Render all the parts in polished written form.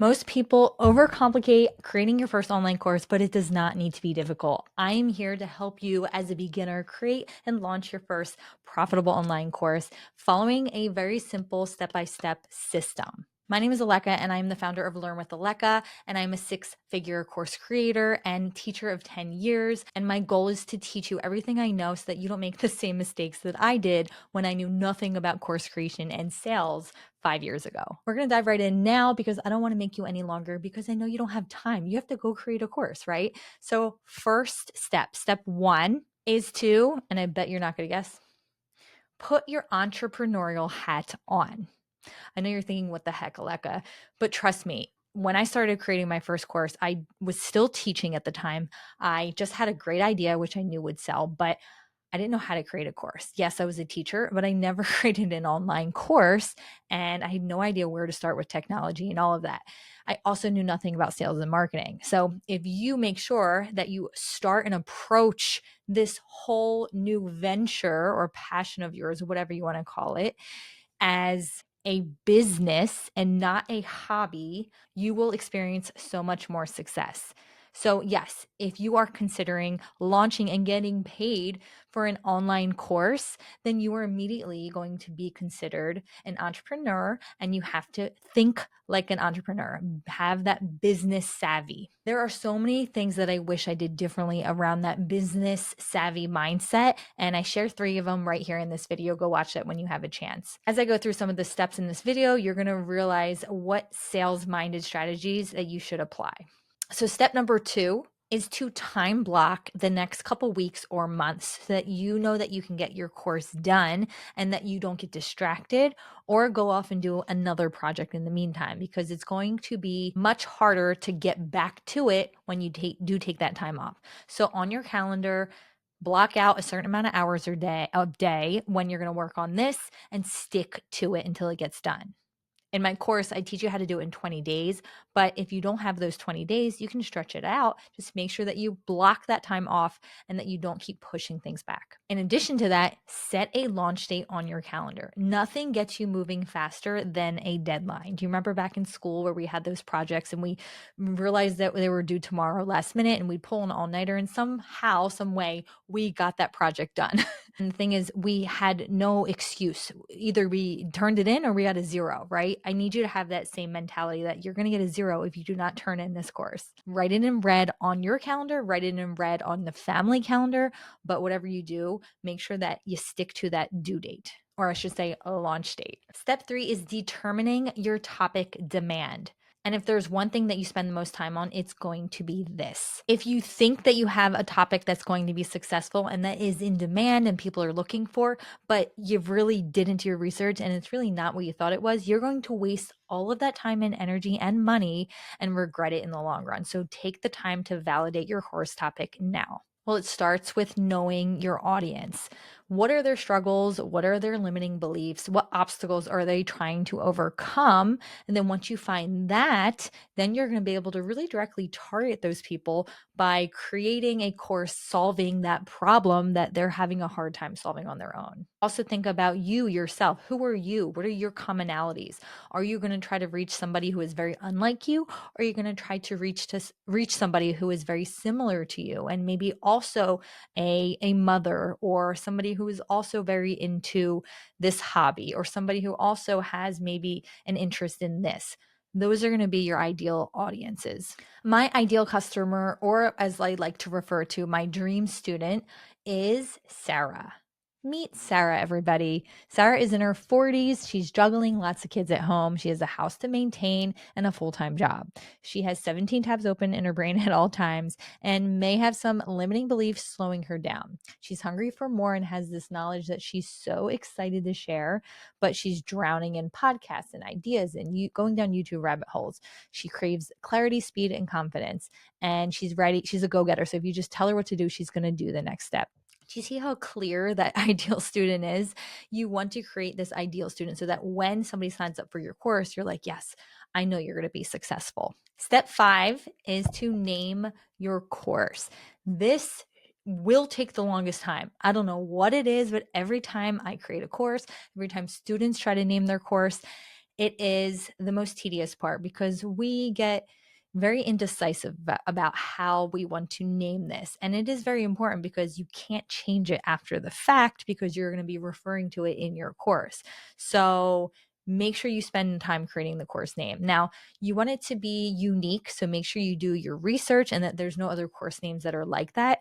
Most people overcomplicate creating your first online course, but it does not need to be difficult. I am here to help you as a beginner create and launch your first profitable online course following a very simple step-by-step system. My name is Aleka, and I'm the founder of Learn with Aleka, and I'm a six-figure course creator and teacher of 10 years. And my goal is to teach you everything I know so that you don't make the same mistakes that I did when I knew nothing about course creation and sales 5 years ago. We're going to dive right in now because I don't want to make you any longer because I know you don't have time. You have to go create a course, right? So, first step one is to, and I bet you're not going to guess, put your entrepreneurial hat on. I know you're thinking, what the heck, Aleka? But trust me, when I started creating my first course, I was still teaching at the time. I just had a great idea, which I knew would sell, but I didn't know how to create a course. Yes, I was a teacher, but I never created an online course, and I had no idea where to start with technology and all of that. I also knew nothing about sales and marketing. So, if you make sure that you start and approach this whole new venture or passion of yours, whatever you want to call it, as a business and not a hobby, you will experience so much more success. So, yes, if you are considering launching and getting paid for an online course, then you are immediately going to be considered an entrepreneur, and you have to think like an entrepreneur, have that business savvy. There are so many things that I wish I did differently around that business savvy mindset, and I share 3 of them right here in this video. Go watch that when you have a chance. As I go through some of the steps in this video, you're going to realize what sales-minded strategies that you should apply. So, step number 2 is to time block the next couple weeks or months so that you know that you can get your course done and that you don't get distracted or go off and do another project in the meantime, because it's going to be much harder to get back to it when you do take that time off. So, on your calendar, block out a certain amount of hours or day when you're going to work on this and stick to it until it gets done. In my course, I teach you how to do it in 20 days. But if you don't have those 20 days, you can stretch it out. Just make sure that you block that time off and that you don't keep pushing things back. In addition to that, set a launch date on your calendar. Nothing gets you moving faster than a deadline. Do you remember back in school where we had those projects and we realized that they were due tomorrow last minute and we'd pull an all-nighter, and somehow, some way, we got that project done. And the thing is, we had no excuse. Either we turned it in or we got a 0, right? I need you to have that same mentality that you're going to get a 0 if you do not turn in this course. Write it in red on your calendar, write it in red on the family calendar, but whatever you do, make sure that you stick to that due date, or I should say a launch date. Step 3 is determining your topic demand. And if there's one thing that you spend the most time on, it's going to be this. If you think that you have a topic that's going to be successful and that is in demand and people are looking for, but you really didn't do your research and it's really not what you thought it was, you're going to waste all of that time and energy and money and regret it in the long run. So take the time to validate your course topic now. Well, it starts with knowing your audience. What are their struggles? What are their limiting beliefs? What obstacles are they trying to overcome? And then once you find that, then you're going to be able to really directly target those people by creating a course solving that problem that they're having a hard time solving on their own. Also, think about you yourself. Who are you? What are your commonalities? Are you going to try to reach somebody who is very unlike you? Or are you going to try to reach somebody who is very similar to you and maybe also a mother, or somebody who is also very into this hobby, or somebody who also has maybe an interest in this? Those are going to be your ideal audiences. My ideal customer, or as I like to refer to, my dream student, is Sarah. Meet Sarah, everybody. Sarah is in her 40s. She's juggling lots of kids at home. She has a house to maintain and a full-time job. She has 17 tabs open in her brain at all times and may have some limiting beliefs slowing her down. She's hungry for more and has this knowledge that she's so excited to share, but she's drowning in podcasts and ideas and going down YouTube rabbit holes. She craves clarity, speed, and confidence, and she's ready. She's a go-getter. So if you just tell her what to do, she's going to do the next step. Do you see how clear that ideal student is? You want to create this ideal student so that when somebody signs up for your course, you're like, yes, I know you're going to be successful. Step 5 is to name your course. This will take the longest time. I don't know what it is, but every time I create a course, every time students try to name their course, It is the most tedious part because we get very indecisive about how we want to name this. And it is very important because you can't change it after the fact because you're going to be referring to it in your course. So make sure you spend time creating the course name. Now, you want it to be unique. So make sure you do your research and that there's no other course names that are like that.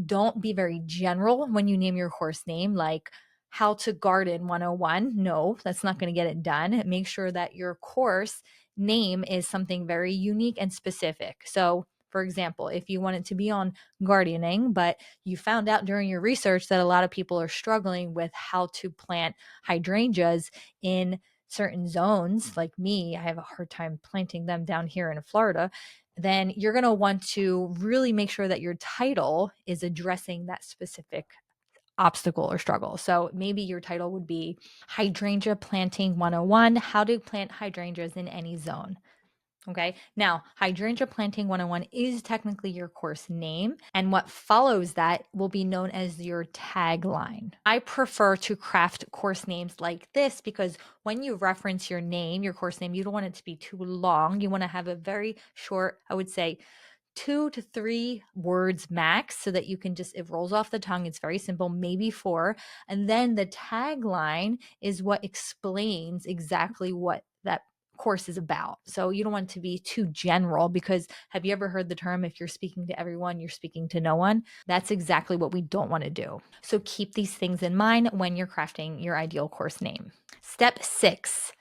Don't be very general when you name your course name, like how to garden 101. No, that's not going to get it done. Make sure that your course name is something very unique and specific. So, for example, if you want it to be on gardening, but you found out during your research that a lot of people are struggling with how to plant hydrangeas in certain zones, like me, I have a hard time planting them down here in Florida, then you're going to want to really make sure that your title is addressing that specific obstacle or struggle. So maybe your title would be Hydrangea Planting 101, How to Plant Hydrangeas in Any Zone. Okay. Now, Hydrangea Planting 101 is technically your course name, and what follows that will be known as your tagline. I prefer to craft course names like this because when you reference your name, your course name, you don't want it to be too long. You want to have a very short, I would say, 2 to 3 words max so that you can just, it rolls off the tongue. It's very simple, maybe 4. And then the tagline is what explains exactly what that course is about. So you don't want it to be too general because have you ever heard the term, if you're speaking to everyone, you're speaking to no one? That's exactly what we don't want to do. So keep these things in mind when you're crafting your ideal course name. Step 6,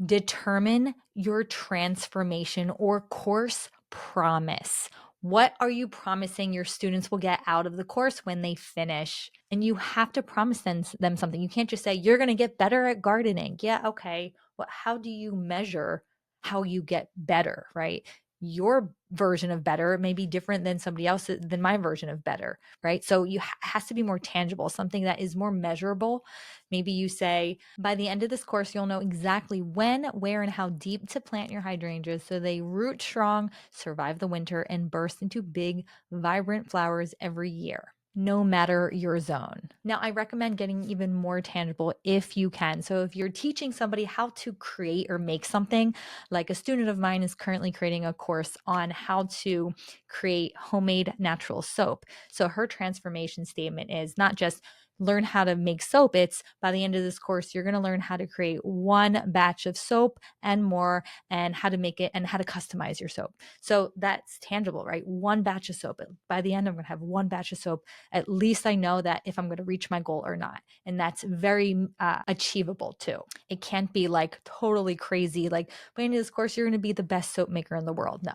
determine your transformation or course promise. What are you promising your students will get out of the course when they finish? And you have to promise them something. You can't just say, you're going to get better at gardening. Yeah, okay. Well, how do you measure how you get better, right? Your version of better may be different than somebody else than my version of better, right? So you has to be more tangible, something that is more measurable. Maybe you say, by the end of this course, you'll know exactly when, where, and how deep to plant your hydrangeas so they root strong, survive the winter, and burst into big, vibrant flowers every year, no matter your zone. Now, I recommend getting even more tangible if you can. So, if you're teaching somebody how to create or make something, like a student of mine is currently creating a course on how to create homemade natural soap. So, her transformation statement is not just learn how to make soap. It's by the end of this course, you're going to learn how to create one batch of soap and more, and how to make it and how to customize your soap. So that's tangible, right? One batch of soap. By the end, I'm going to have one batch of soap. At least I know that if I'm going to reach my goal or not. And that's very achievable too. It can't be like totally crazy. Like by the end of this course, you're going to be the best soap maker in the world. No.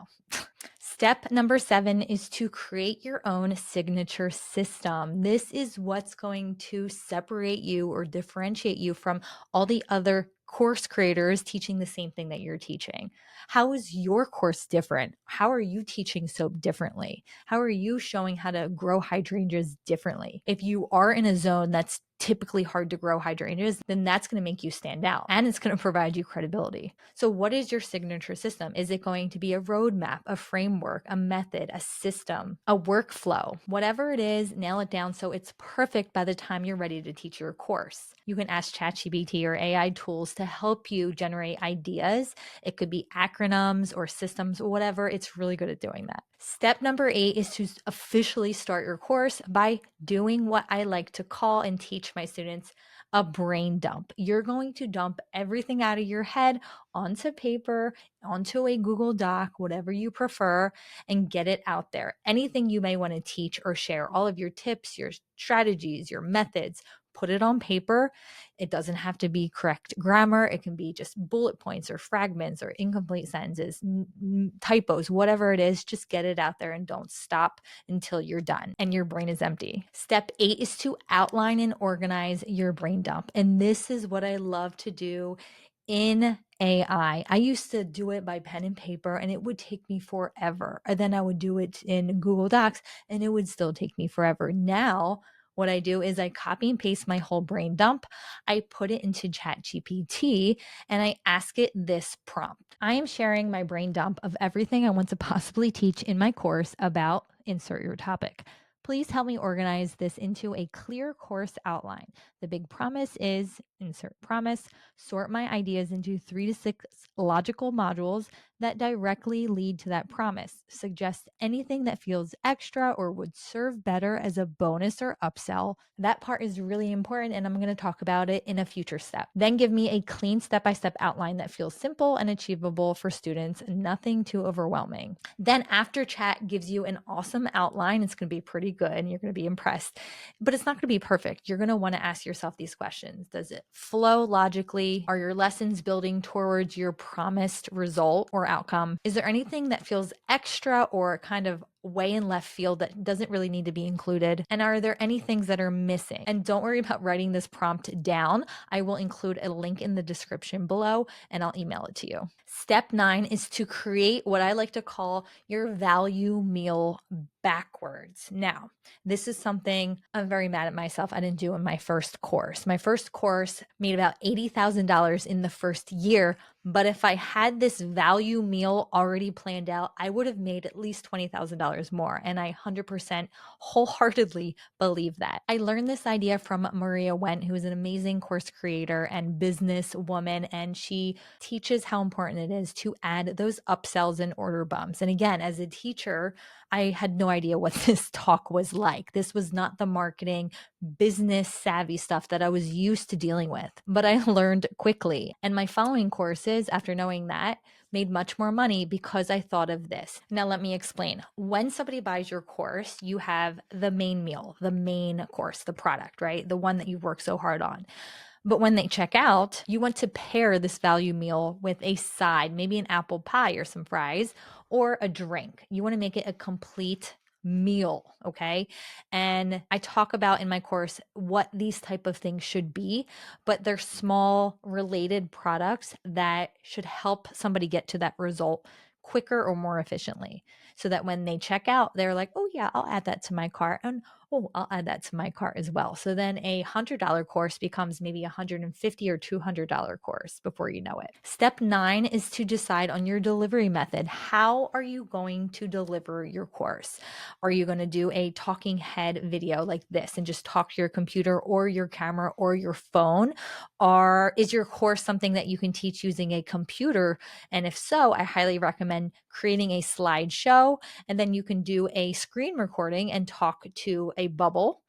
Step number 7 is to create your own signature system. This is what's going to separate you or differentiate you from all the other course creators teaching the same thing that you're teaching. How is your course different? How are you teaching soap differently? How are you showing how to grow hydrangeas differently? If you are in a zone that's typically hard to grow hydrangeas, then that's going to make you stand out and it's going to provide you credibility. So what is your signature system? Is it going to be a roadmap, a framework, a method, a system, a workflow? Whatever it is, nail it down so it's perfect by the time you're ready to teach your course. You can ask ChatGPT or AI tools to help you generate ideas. It could be acronyms or systems or whatever. It's really good at doing that. Step number 8 is to officially start your course by doing what I like to call and teach my students a brain dump. You're going to dump everything out of your head onto paper, onto a Google Doc, whatever you prefer, and get it out there. Anything you may want to teach or share, all of your tips, your strategies, your methods, put it on paper. It doesn't have to be correct grammar. It can be just bullet points or fragments or incomplete sentences, typos, whatever it is. Just get it out there and don't stop until you're done and your brain is empty. Step 8 is to outline and organize your brain dump. And this is what I love to do in AI. I used to do it by pen and paper and it would take me forever. And then I would do it in Google Docs and it would still take me forever. Now, what I do is I copy and paste my whole brain dump. I put it into ChatGPT and I ask it this prompt. I am sharing my brain dump of everything I want to possibly teach in my course about insert your topic. Please help me organize this into a clear course outline. The big promise is insert promise, sort my ideas into 3 to 6 logical modules that directly lead to that promise. Suggest anything that feels extra or would serve better as a bonus or upsell. That part is really important, and I'm going to talk about it in a future step. Then give me a clean step-by-step outline that feels simple and achievable for students, nothing too overwhelming. Then after chat gives you an awesome outline, it's going to be pretty good and you're going to be impressed, but it's not going to be perfect. You're going to want to ask yourself these questions. Does it flow logically? Are your lessons building towards your promised result or outcome? Is there anything that feels extra or kind of way in left field that doesn't really need to be included? And are there any things that are missing? And don't worry about writing this prompt down. I will include a link in the description below and I'll email it to you. Step 9 is to create what I like to call your value meal backwards. Now, this is something I'm very mad at myself I didn't do in my first course. My first course made about $80,000 in the first year, but if I had this value meal already planned out, I would have made at least $20,000 more. And I 100% wholeheartedly believe that. I learned this idea from Maria Went, who is an amazing course creator and business woman, and she teaches how important it is to add those upsells and order bumps. And again, as a teacher, I had no idea what this talk was like. This was not the marketing, business savvy stuff that I was used to dealing with, but I learned quickly. And my following courses, after knowing that, made much more money because I thought of this. Now, let me explain. When somebody buys your course, you have the main meal, the main course, the product, right? The one that you've worked so hard on. But when they check out, you want to pair this value meal with a side, maybe an apple pie or some fries or a drink. You want to make it a complete meal, okay? And I talk about in my course what these type of things should be, but they're small related products that should help somebody get to that result quicker or more efficiently, so that when they check out, they're like, oh yeah, I'll add that to my cart, and oh, I'll add that to my cart as well. So then a $100 course becomes maybe $150 or $200 course before you know it. Step 9 is to decide on your delivery method. How are you going to deliver your course? Are you going to do a talking head video like this and just talk to your computer or your camera or your phone? Or is your course something that you can teach using a computer? And if so, I highly recommend creating a slideshow, and then you can do a screen recording and talk to a bubble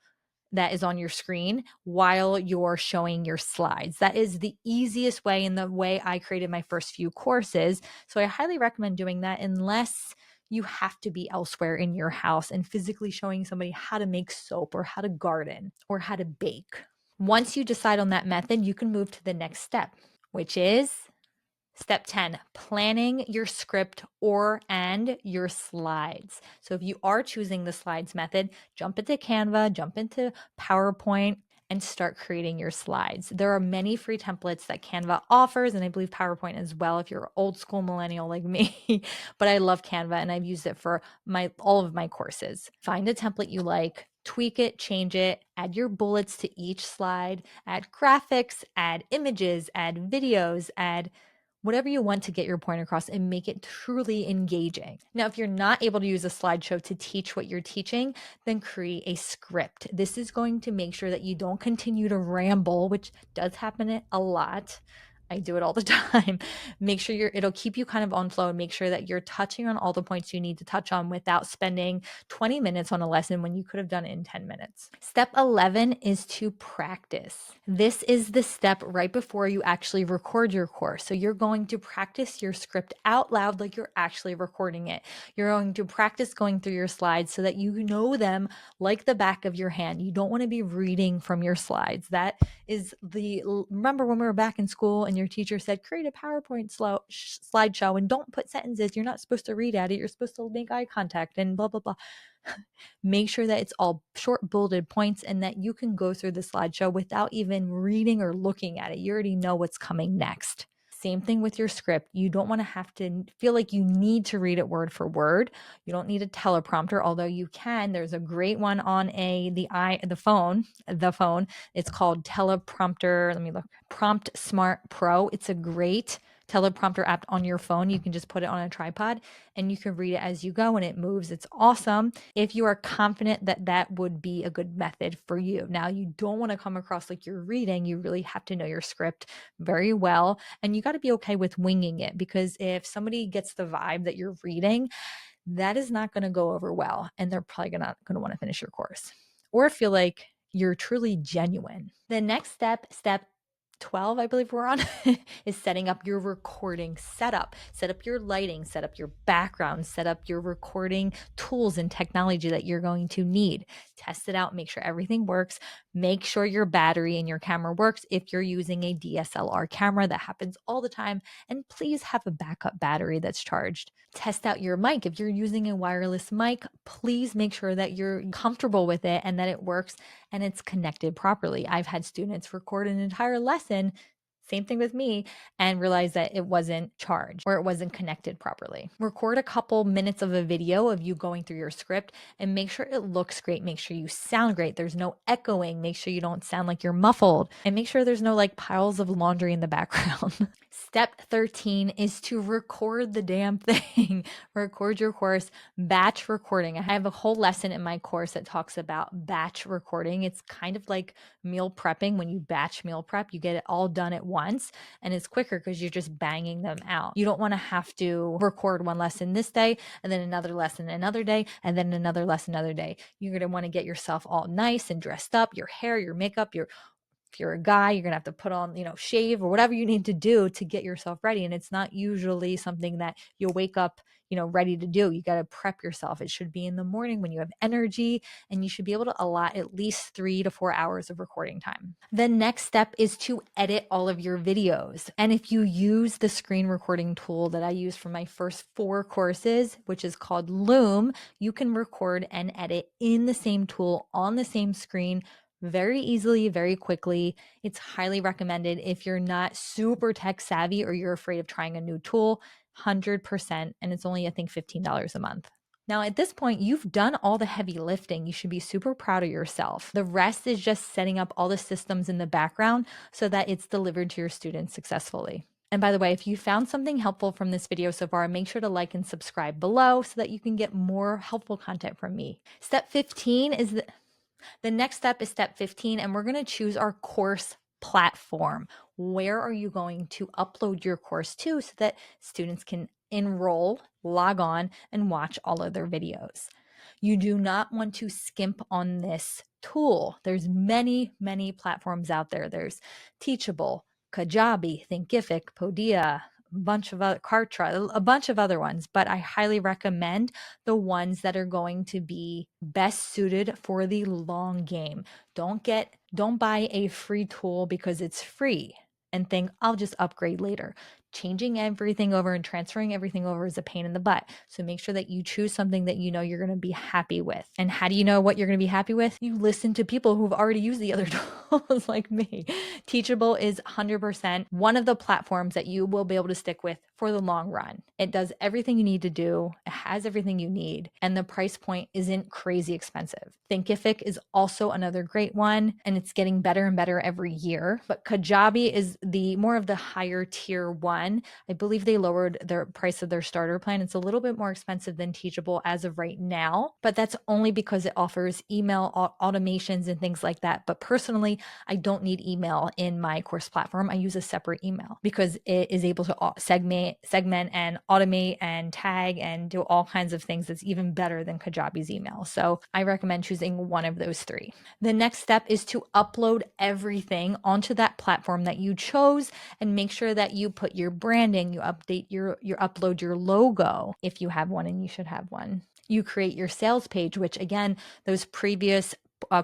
that is on your screen while you're showing your slides. That is the easiest way and the way I created my first few courses. So I highly recommend doing that unless you have to be elsewhere in your house and physically showing somebody how to make soap or how to garden or how to bake. Once you decide on that method, you can move to the next step, which is Step 10, planning your script and your slides. So if you are choosing the slides method, jump into Canva, jump into PowerPoint, and start creating your slides. There are many free templates that Canva offers, and I believe PowerPoint as well if you're old school millennial like me. But I love Canva and I've used it for all of my courses. Find a template you like, tweak it, change it, add your bullets to each slide, add graphics, add images, add videos, add whatever you want to get your point across and make it truly engaging. Now, if you're not able to use a slideshow to teach what you're teaching, then create a script. This is going to make sure that you don't continue to ramble, which does happen a lot. I do it all the time. Make sure it'll keep you kind of on flow and make sure that you're touching on all the points you need to touch on without spending 20 minutes on a lesson when you could have done it in 10 minutes. Step 11 is to practice. This is the step right before you actually record your course. So you're going to practice your script out loud like you're actually recording it. You're going to practice going through your slides so that you know them like the back of your hand. You don't want to be reading from your slides. That is remember when we were back in school and your teacher said, create a PowerPoint slideshow and don't put sentences. You're not supposed to read at it. You're supposed to make eye contact and blah, blah, blah. Make sure that it's all short bulleted points and that you can go through the slideshow without even reading or looking at it. You already know what's coming next. Same thing with your script. You don't want to have to feel like you need to read it word for word. You don't need a teleprompter, although you can. There's a great one on the phone. It's called Teleprompter. Let me look. Prompt Smart Pro. It's a great teleprompter app on your phone. You can just put it on a tripod and you can read it as you go and it moves. It's awesome if you are confident that that would be a good method for you. Now, you don't want to come across like you're reading. You really have to know your script very well, and you got to be okay with winging it, because if somebody gets the vibe that you're reading, that is not going to go over well, and they're probably not going to want to finish your course or feel like you're truly genuine. The next step, step 12, I believe we're on, is setting up your recording setup. Set up your lighting, set up your background, set up your recording tools and technology that you're going to need. Test it out, make sure everything works. Make sure your battery and your camera works if you're using a DSLR camera. That happens all the time. And please have a backup battery that's charged. Test out your mic. If you're using a wireless mic, please make sure that you're comfortable with it and that it works and it's connected properly. I've had students record an entire lesson, same thing with me, and realize that it wasn't charged or it wasn't connected properly. Record a couple minutes of a video of you going through your script and make sure it looks great. Make sure you sound great. There's no echoing. Make sure you don't sound like you're muffled, and make sure there's no like piles of laundry in the background. Step 13 is to record the damn thing. Record your course, batch recording. I have a whole lesson in my course that talks about batch recording. It's kind of like meal prepping. When you batch meal prep, you get it all done at once, and it's quicker because you're just banging them out. You don't want to have to record one lesson this day and then another lesson another day and then another lesson another day. You're going to want to get yourself all nice and dressed up, your hair, your makeup, if you're a guy, you're going to have to put on, shave or whatever you need to do to get yourself ready. And it's not usually something that you'll wake up, ready to do. You got to prep yourself. It should be in the morning when you have energy, and you should be able to allot at least 3 to 4 hours of recording time. The next step is to edit all of your videos. And if you use the screen recording tool that I use for my first 4 courses, which is called Loom, you can record and edit in the same tool on the same screen very easily, very quickly. It's highly recommended if you're not super tech savvy or you're afraid of trying a new tool, 100%. And it's only, I think, $15 a month. Now, at this point, you've done all the heavy lifting. You should be super proud of yourself. The rest is just setting up all the systems in the background so that it's delivered to your students successfully. And by the way, if you found something helpful from this video so far, make sure to like and subscribe below so that you can get more helpful content from me. Step 15 is the next step is step 15, and we're going to choose our course platform. Where are you going to upload your course to so that students can enroll, log on, and watch all of their videos? You do not want to skimp on this tool. There's many, many platforms out there. There's Teachable, Kajabi, Thinkific, Podia, a bunch of other Kartra, a bunch of other ones, but I highly recommend the ones that are going to be best suited for the long game. Don't buy a free tool because it's free and think I'll just upgrade later. Changing everything over and transferring everything over is a pain in the butt. So make sure that you choose something that you know you're going to be happy with. And how do you know what you're going to be happy with? You listen to people who've already used the other tools like me. Teachable is 100% one of the platforms that you will be able to stick with for the long run. It does everything you need to do. It has everything you need. And the price point isn't crazy expensive. Thinkific is also another great one, and it's getting better and better every year. But Kajabi is the more of the higher tier one. I believe they lowered their price of their starter plan. It's a little bit more expensive than Teachable as of right now, but that's only because it offers email automations and things like that. But personally, I don't need email in my course platform. I use a separate email because it is able to segment and automate and tag and do all kinds of things that's even better than Kajabi's email. So I recommend choosing one of those 3. The next step is to upload everything onto that platform that you chose, and make sure that you put your branding, you update your upload your logo if you have one, and you should have one. You create your sales page, which again, those previous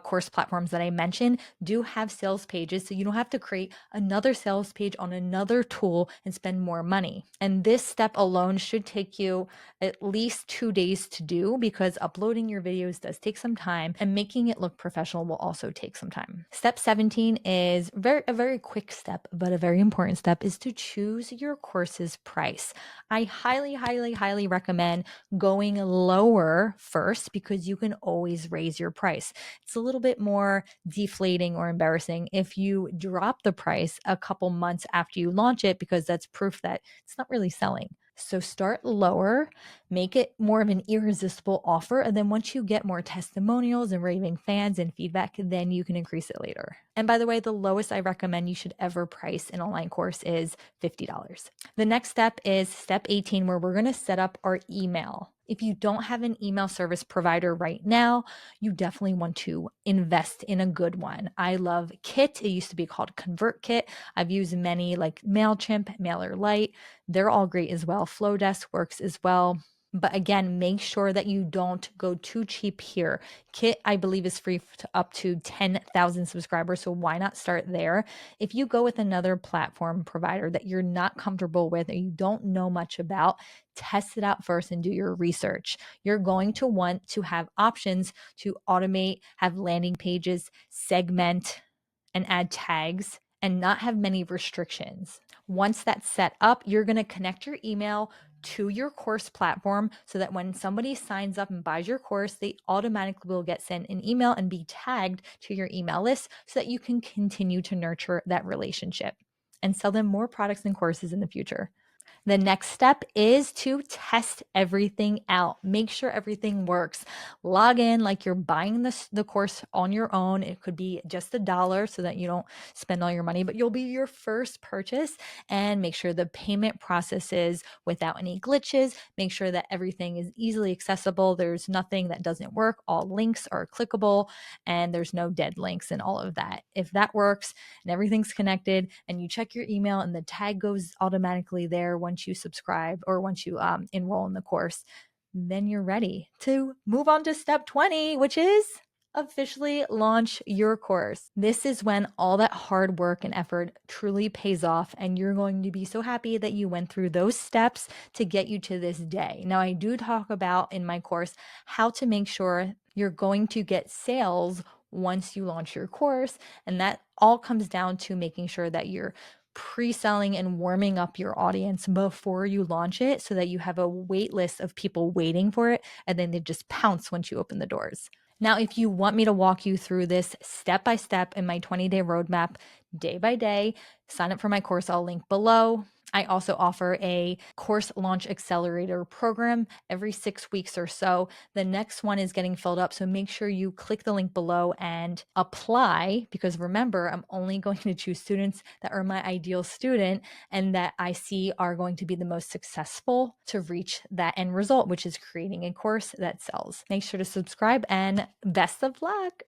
course platforms that I mentioned do have sales pages, so you don't have to create another sales page on another tool and spend more money. And this step alone should take you at least 2 days to do, because uploading your videos does take some time, and making it look professional will also take some time. Step 17 is a very quick step, but a very important step, is to choose your course's price. I highly, highly, highly recommend going lower first, because you can always raise your price. it's a little bit more deflating or embarrassing if you drop the price a couple months after you launch it, because that's proof that it's not really selling. So start lower, make it more of an irresistible offer. And then once you get more testimonials and raving fans and feedback, then you can increase it later. And by the way, the lowest I recommend you should ever price an online course is $50. The next step is step 18, where we're going to set up our email. If you don't have an email service provider right now, you definitely want to invest in a good one. I love Kit. It used to be called ConvertKit. I've used many like MailChimp, MailerLite. They're all great as well. Flowdesk works as well. But again, make sure that you don't go too cheap here. Kit, I believe, is free to up to 10,000 subscribers. So why not start there? If you go with another platform provider that you're not comfortable with or you don't know much about, test it out first and do your research. You're going to want to have options to automate, have landing pages, segment, and add tags, and not have many restrictions. Once that's set up, you're going to connect your email to your course platform so that when somebody signs up and buys your course, they automatically will get sent an email and be tagged to your email list so that you can continue to nurture that relationship and sell them more products and courses in the future. The next step is to test everything out. Make sure everything works. Log in like you're buying the course on your own. It could be just $1 so that you don't spend all your money, but you'll be your first purchase, and make sure the payment process is without any glitches. Make sure that everything is easily accessible. There's nothing that doesn't work. All links are clickable and there's no dead links and all of that. If that works and everything's connected and you check your email and the tag goes automatically there once you subscribe or once you enroll in the course, then you're ready to move on to step 20, which is officially launch your course. This is when all that hard work and effort truly pays off, and you're going to be so happy that you went through those steps to get you to this day. Now, I do talk about in my course how to make sure you're going to get sales once you launch your course, and that all comes down to making sure that you're pre-selling and warming up your audience before you launch it so that you have a wait list of people waiting for it, and then they just pounce once you open the doors. Now, if you want me to walk you through this step by step in my 20-day roadmap, day by day, sign up for my course. I'll link below. I also offer a course launch accelerator program every 6 weeks or so. The next one is getting filled up, so make sure you click the link below and apply, because remember, I'm only going to choose students that are my ideal student and that I see are going to be the most successful to reach that end result, which is creating a course that sells. Make sure to subscribe and best of luck.